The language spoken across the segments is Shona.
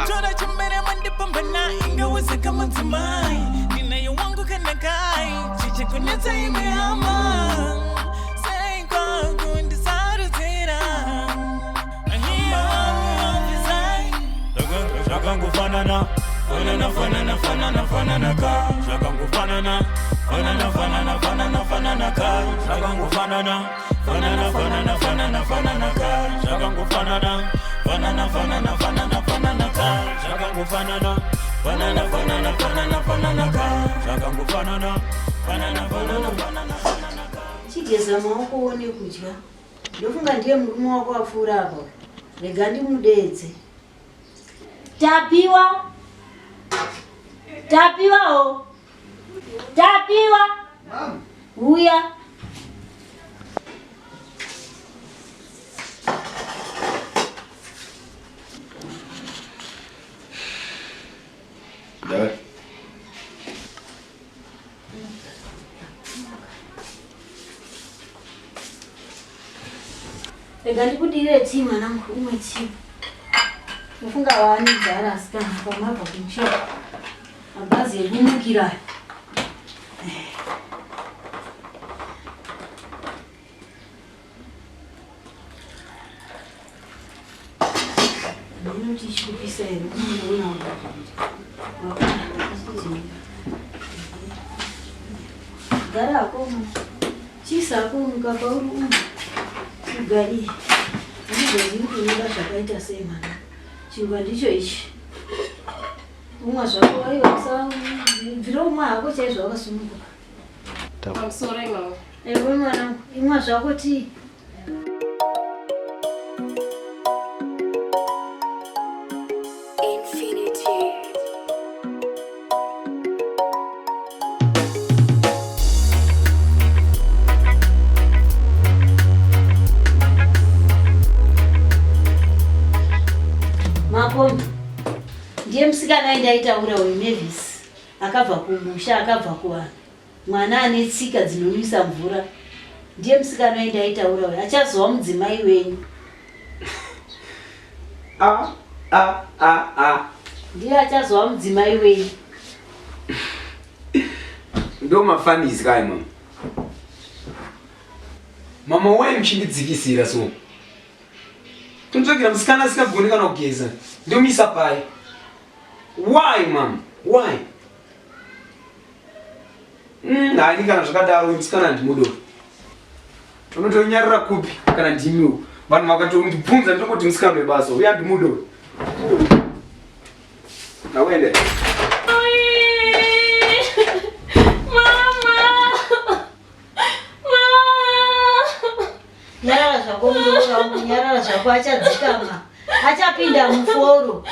Chora chumere mandipambana ingaweza kama zamai. Ninayo wangu kana kai chiche kunyata imehama. Say kwangu ndisarutira. Ahima ofisai. Shakangu fanana ka. Shakangu fanana ka. Shakangu fanana ka. Shakangu fanana ka. Shakangu fanana ka. Chigeza maoko uone kudya. Ndofunga ndiye murume wako afura apo. Rega ndimudedze. Tapiwa o. Tapiwa. Mama. Uya. Dad. Rega ndikudire tii mwanangu umwe tii. Ndofunga waanidzara asikana pamabva kumusha. Abhazi ebumukira. Ndinoti chikupisa ere unoona gara akoma chisa akomuka pauri umu ugari ndizvozvi kunoda zvakaita sei mana chingwa ndicho ichi umwa zvako aiwasa bvira umwa hako chaizvo wakasununguka. I'm sorry, Mama. Ewe mwanangu imwa zvako tii. Makondo ndiye musikana aindaitaura uyu Mavis akabva kumusha akabva kuvanhu mwana ane tsika dzinomwisa mvura ndiye musikana aindaitaura uyu achazova mudzimai wenyu. Ndiye achazova mudzimai wenyu. Ndo mafanizi kai mama. Mama waye mchindidzikisira so. Tunzokira musikana asikagoni kana kugeza. Ndio misa pai. Why mama? Why? Haini kana zvakadaro musikana ndimudo. Unotonyarira kupi kana ndimiwo. Vanhu vakatondibvunza ndokoti musikana webasa uya ndimudo. Nawende. Nyarara zvako achadzikama achapinda muforo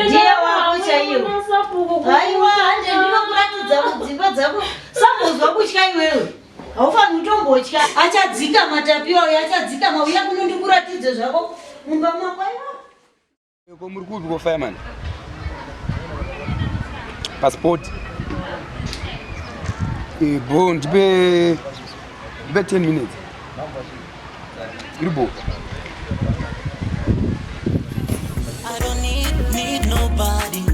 ndiye wako chaiwo. Haiwa hande ndinokuratidza mudzimba dzako samuzwa kutya iwewe haufaniri kutombotya. Achadzikama Tapiwa uyo achadzikama uya kunondikuratidze zvako mumba mako. Ko muri kupi ko fireman? Passport. Bon, ndibe 10 minutes. Gribo. I don't need nobody.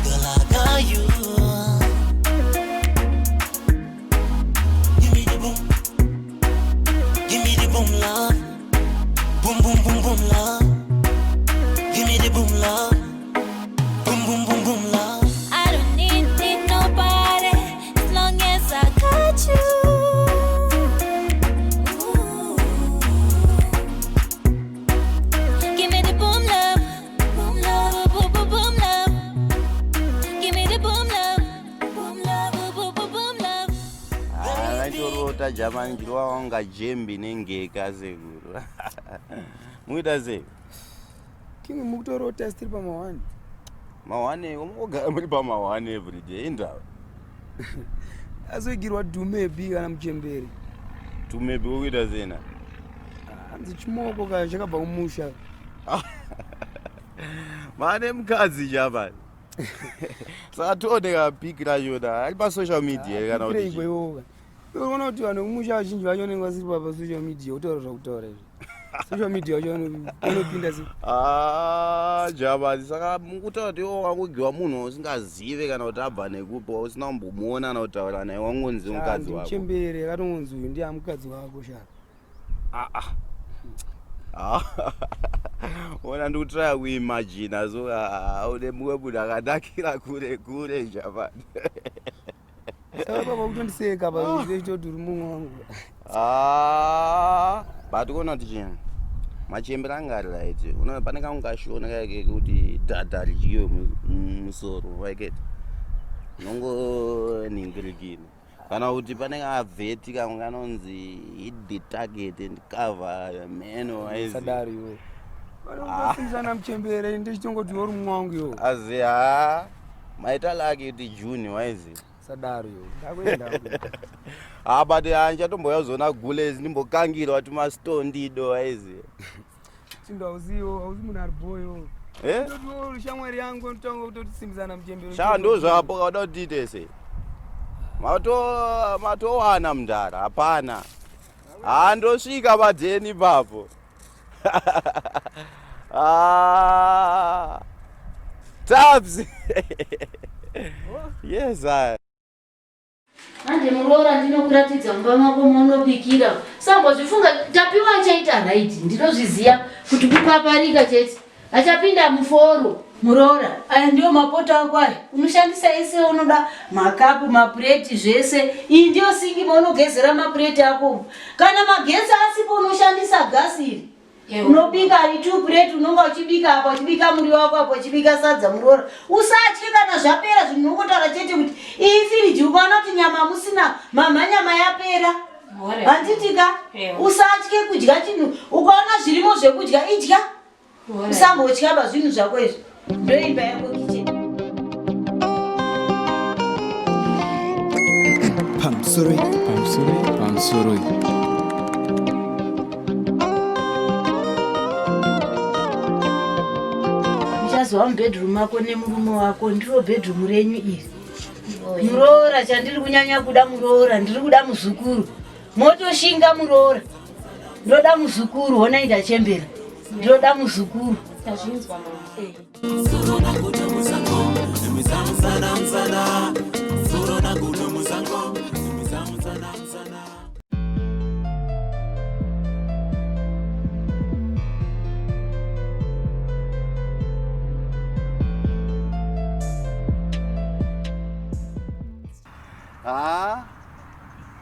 Girl, I got you. Give me the boom. Give me the boom love. Boom boom boom boom love. Give me the boom love. Boom boom boom boom love. I don't need nobody as long as I got you. Jamani njirwa wanga jembi nengeka sekuru. Muita sei? Kingi mukutorota stiri pa mawani. Mawani umogara muri pa mawani every day indawo. Azogirwa Dumebi kana Muchembere. Dumebi ukuita zena? Anzi chimoko ka chakabva kumusha. Mane mukadzi jabani. Satooneka pikira yona ari pa social media kana kuti. Unoona kuti vanhu vemusha vazhinji vacho vanenge vasiri pa social media utaura zvakutaura izvi. social media unopinda sei? Jaba saka mukutaura kuti iwo wakugiwa munhu usingazive kana kuti abva nekupi usina kumbomuona kana kutaura naye wangonzi mukadzi wako. Chembere akatongonzi uyu ndiye mukadzi wako shaka. Ona ndikutraya kuimagina so une mumwe munhu akanakira kure kure Jaba. Saka baba kutondiseka pachitoti uri mumwe wangu. But kuona kuti chini machembere angari right unoona pane kaungashona kake kuti dhadha ridyiwe musoro waiketi nongoningirikini kana kuti pane kavheti kamwe kanonzi hit the target and cover meno waisadari iwe vanongosiyana muchembere ndichitongoti uri mumwe wangu iwo azi maita lake kuti June waizi sadaro iwo ndakuenda but handichatomboya kuzona gulezi ndimbokangira kuti mastone ndido waizi tindauziwo auzi munhu ari boyo ndoti shamwari yangu ndotanga kutotisimbisana muchembere shaa ndo zvapo kauda kutiite se matowana mundara hapana handosvika padheni ipapo tabs yes Hande Muroora ndinokuratidza mumba mako munobikira. Sambozvifunga tapiwa chaita right. Ndinozviziva kuti kupaparika chete. Achapinda muforo Muroora. Aya ndio mapoto ako aya. Unoshandisa ese unoda makapu, maplate zvese. Iyi ndio singi maunogezera maplate ako. Kana magetsi asipo unoshandisa gasi iri. Unobika ari 2 plate unonga uchibika hapo, uchibika muri wako hapo, uchibika sadza Muroora. Usatye kana zvapera zvinongotara chete kuti ifiriji ukaona kuti nyama musina nyama yapera. Handitika usatye kudya chinhu ukaona zvirimo zvekudya idya. Usambotya bazvinhu zvako izvi. Ndoimba yako kitchen. Pamsoro. Uchazowa mubedroom mako nemurume wako ndiro bedroom renyu iri. Muroora chandiri kunyanya kuda Muroora ndiri kuda muzukuru. Motoshinga Muroora. Ndoda muzukuru hona indachembera. Ndoda muzukuru. Tazvinzwa mama.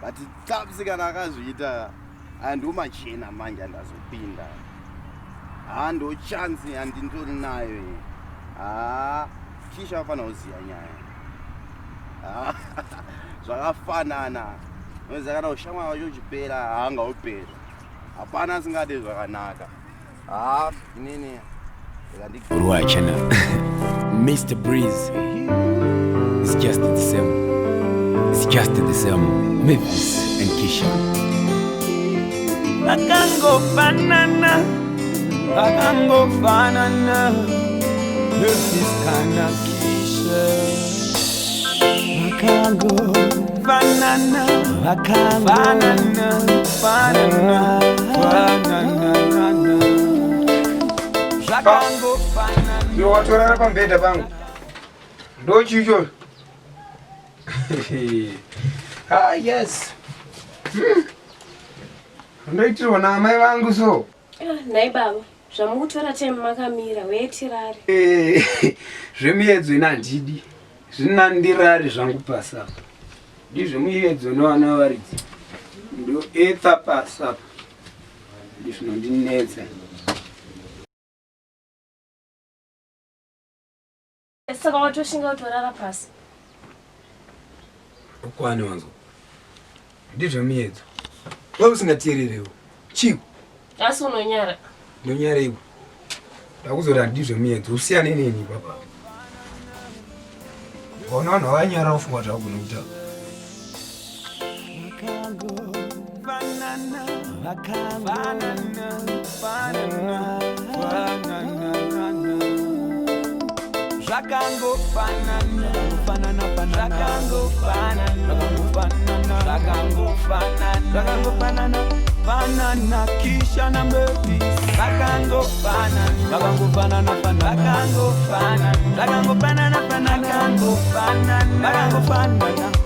but tabs kana akazviita andumachena manje andazopinda ndo chance handindori nayo kisha afana uziya nyaya zvakafanana noziva kana ushamwa wacho chipera haangaupera hapana asingade zvakanaka inini Uruachana Mr. Breeze It's just the same. It's just the same. Memphis and Kisha. Akango banana. Memphis kana Kisha. Akango banana. Akango banana. Yo watorara pambeda pangu. Ndo chicho. Yes. Ndoitirwa namai vangu so. Nai baba, zvamukutora time makamira wetirari. Zvemiedzo inandidi. Zvinandirari zvangu pasa. Ndizvemiedzo nowana varidzi. Ndo etha pasa. Ndizvinondinetsa. Saka watoshinga utorara pasi. Ukwani wanzo. Ndizvemiedzo. Wewe usingateererewo. Chiko. Asi unonyara. Nonyara iwe. Ndakuzora ndizvemiedzo. Usiyane neni baba. Ona vanhu vanyara ufunga kuti hakuna kuta. Zvakangofanana Vakangopfanana kisha na Mavis vakangopfanana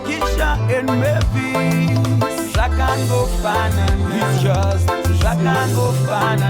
kisha and Mavis vakangopfanana it's just vakangopfanana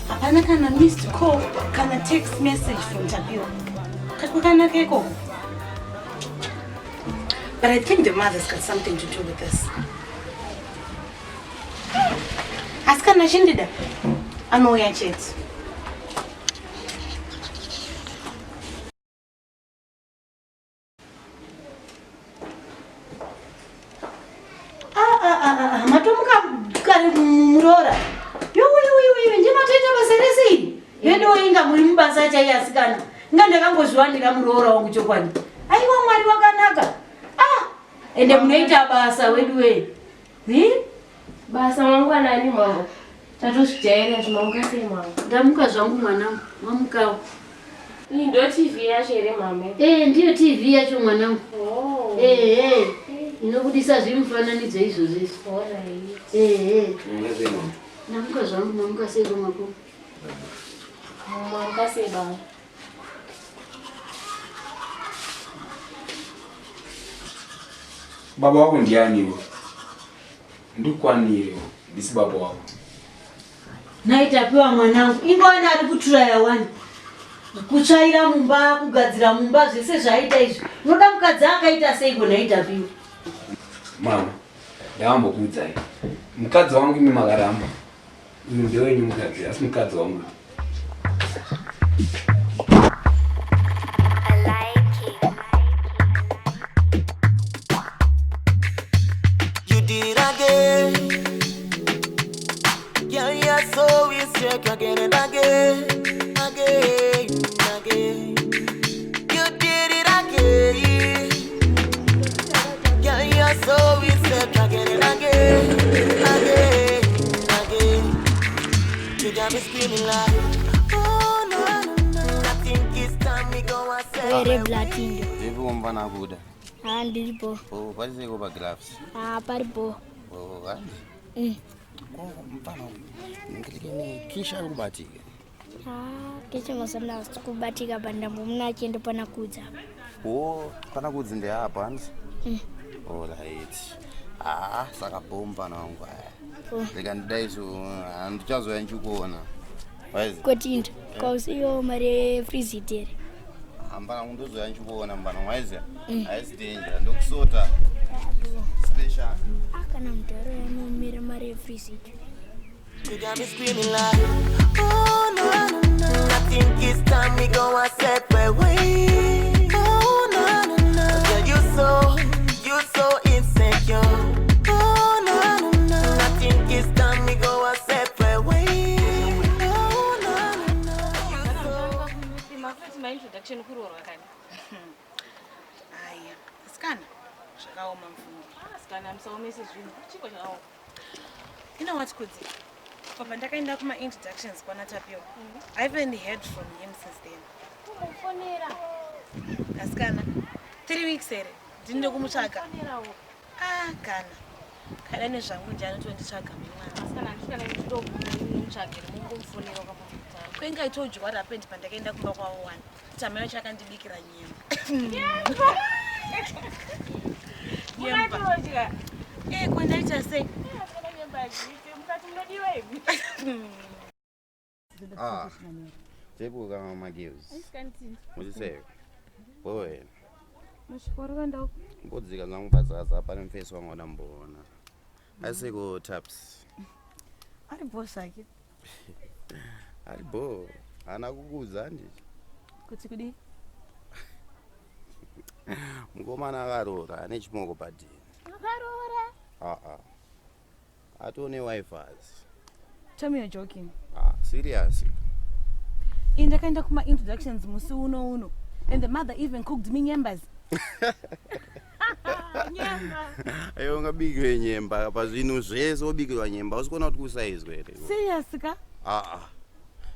Hapana kana missed call, kana text message from Tapio. Kakukana keko. But I think the mother's got something to do with this. Askana shindida. Anoya chat. Matomuka kari murora. Yo ndimatoita basa rese. Yendo inga muri mubasa chayasikana. Ngandakangozviwanira murora wangu chokwani. Aiwa Mwari wakanaka. Ende munoita basa wedu. Basa wangu anani mwangu. Tatoshijaira zvinomuka sei mwangu. Ndamuka zvangu mwanangu. Mamukawo. Iyi ndo TV yacho ere mame? Ndiyo TV yacho mwanangu. Oh. Inobudisa zvimufananidzo izvozvo. Alright. Ndamuka zvangu mamuka sei mako. Mamuka sei baba. Baba wako ndianiwo? Ndikwanirewo, ndisi baba wako. Naitapiwa mwanangu. Ingwana ari kuturaya wani. Kutsvaira mumba, kugadzira mumba, zvese zvaita izvi. Unoda mukadzi akaita seiko naitapiwa? Mama, ndakambokuudzai. Mukadzi wangu imi makaramba. Imi ndewenyu mukadzi, asi mukadzi wangu. Again and again, again, again. You did it again. Yeah, you're so insect again and again, again, again. You got me screaming like, oh no, no, no. I think it's time we go and say. Very blatinho. Devo mvana kuda. Ndiripo. Oh, parece ko ba gloves. Paripo. Oh, andi. Mfano ngikene kisha kubatika. Kisha masana kubatika bandambo mna chiende pana kudza. Oh, pana kudza ndi hapa anzi. Oh, right. Saka bomba nangu aya. Lekandidaiso andichazoya nchikuona. Wazi? Kotinda. Kausiyo mare freezitere. Ambana kundozoya nchikuona mbana wazi? Aisi danger ndokusota. Special. Kana mtaro yanomira mare freezitere. You got me screaming like, oh no, no, no. I think it's time we go our separate ways. Oh no, no, no. Girl, you're so insecure. Oh no, no, no. I think it's time we go our separate ways. Oh no, no, no. You're so. My introduction kurorwa kani. Aya, skana. Zvakaoma mfundo. Skana msaomese zvinhu. Chiko chakaoma. You know what Kudzi? Papa ndakaenda kuma introductions kwana Tapio. I haven't heard from him since then. Kumufonera. Askana. 3 weeks here. Ndinde kumutsvaga. Kana. Kada nezvangu njani tonditsvaga mwana. Askana ndikana ndinomutsvagire mungomufonera kwapamutaro. Kwenga I told you what happened pandakaenda kumba kwawo one. Tamai chakandibikira nyemba. Nyemba. Kwendaita sei? Devo kama mageuzi. Mujiseve. Boy. Mashikoro kanda Ngodzika zangu pazaza pane mfeso wangu ndambona. Asiko taps. ari boss ake. Ari bo. Ana kukuza ndi. Kuti kudi? Mukomana akarora ane chimoko padini. Akarora? Atone wifi. Tell me you're joking. Serious. In the kind of my introductions, musi uno. And the mother even cooked me nyembas. Ayo ngabike nyemba pa zvinu zvese obikirwa nyemba usikona kuti kusaizwe here. Serious ka?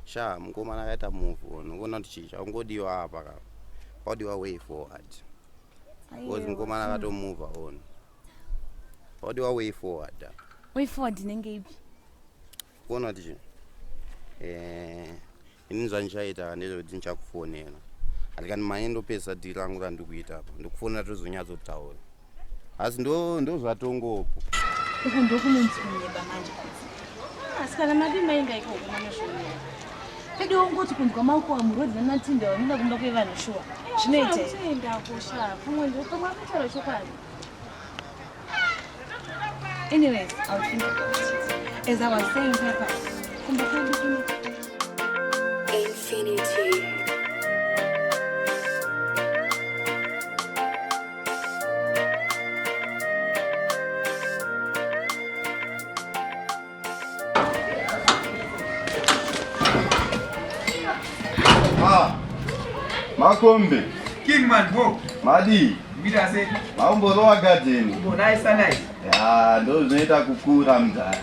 Sha mukomana akaita move on. Ukona kuti chicha ungodiwa apa ka. Podiwa way forward. Because mukomana akato move on. Podiwa way forward. Way forward nenge ipi? Ukona kuti inizwa nchaita ndezvoti nchakufonera. Alikani maendo pesa dira rangu randikuita apa. Ndikufonera tozonyatsotaura. Asi ndo zvatongopo. Uko ndo kunonzonyeba manje. Asikala madi mainga iko kumana shoni. Kedi ongoti kunzwa mauko wa murodzi natinda wanida kunda kueva noshua. Chinoite. Kuenda kusha. Kumwe ndo kama mtaro chokani. Anyways, I'll think about it. As I was saying, Peppa, Infinity. Makombe. King man, bo. Madi. Mira se. Maumbo garden. Bo nice. Ya, ndo zinaita kukura mta.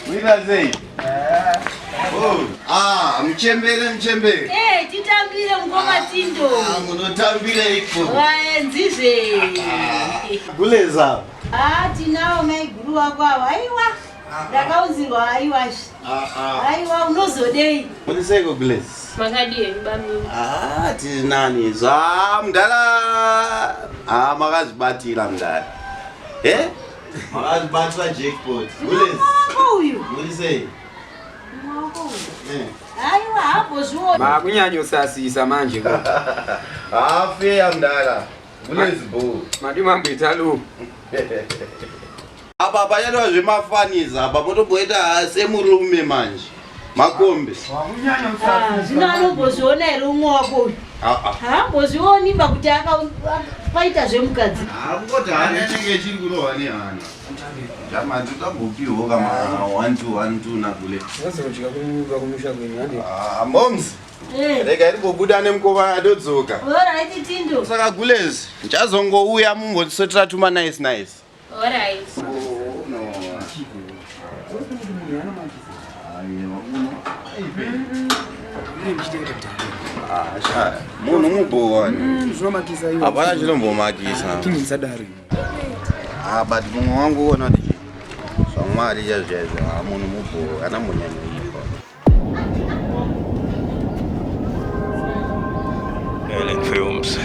Mira se. Mchembele. Titambire ngoma tindo. Munotambire iko. Waenzize. Guleza. Tinao maiguru wako aiwa. Ndakaunzirwa aiwa. Aiwa unozodei. Uniseko Guleza. Makadie bami. Tinani mdala. Makazibatira mdala. Makazibatira jackpot. Guleza. Uyu. Uniseko. Aiwa hapo zwo. Makunyanyo sasisa manje ko. Afi mdala. Guleza bo. Madi mambo italo. Apa payatwa zvemafaniza apa motomboita semurume manje. Makombe. Makunyanyo sasisa. Zvinanobozviona here umwe wako. Haambozvioni pakuti akaita zvemukadzi. Kungoti hana inenge chiri kurohwa nehana. Jamani tutambopiwo kama 1-2 nakule. Wazojika kumusha kwenyu hande. Moms. Rega iribobuda nemukova adodzoka. Alright Tindo. Saka Gulezi, ndichazongouya mumbotsotra tuma nice. Alright. Munhu mubowani. Zvinomakisa iwo. Hapana chinombomakisa. Tingisadari. But mumwe wangu uona kuti zvamwari chazvaizvo munhu mubowa kana munyanyoipa. Ellen Films.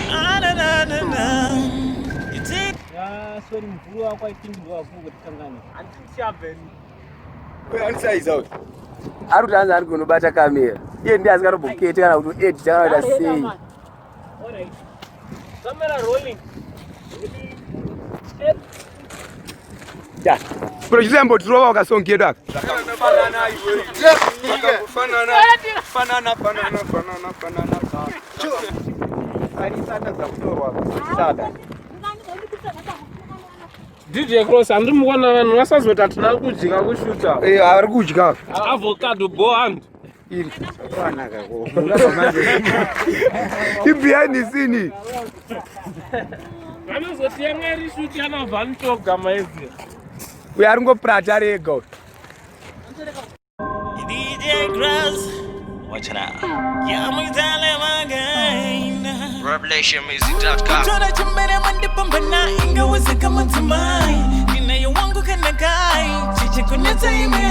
Sorry mvuru wako I think ndo avuka tikangana. Antishaveni. Wewe anisaiza uti. Arutaanza ari kunobata kamera. Iye ndiye asikatobokete kana kuti edit kana sei. Alright. Camera rolling. Ya. Bro chizembo tirova ukasongedo aka. Fanana. Arisana za kutorwa. Sada. DJ Cross andimukona vanhu vasazoti atina kudya kushuta. Ari kudya. Avocado bohand. Iri. Wanaka ko. Behind the scene. Vanozoti yangeri shuti yana vantoga maizi. We are ngo prata rega. DJ Cross. Watch it out. Yeah, I'm telling again. RevelationMusic.com. Chora chimbere mandipambana inga wazika matumai. Nina wangu kana kai. Chichi kuneta ime